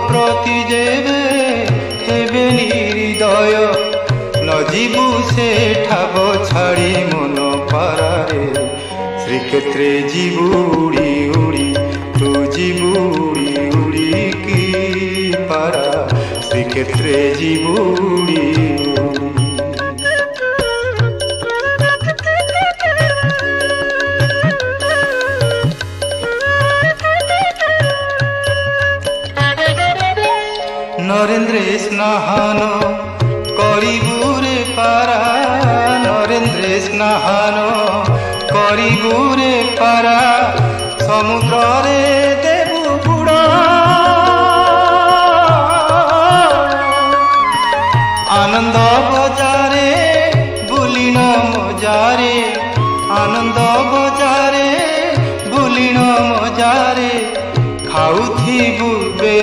প্রতি যেবে হেবে নির্দয় নজিবু সে ঠাব ছাড়ি মন পারারে শ্রীক্ষেত্রে জীবু উড়ি উড়ি তু জীবু উড়ি উড়ি কি পারা শ্রীক্ষেত্রে জীবু উড়ি উড়ি। নরেন্দ্রে স্নাহান করিবুরে পারা নরেন্দ্রে স্নাহান করিবুরে পারা সমুদ্রে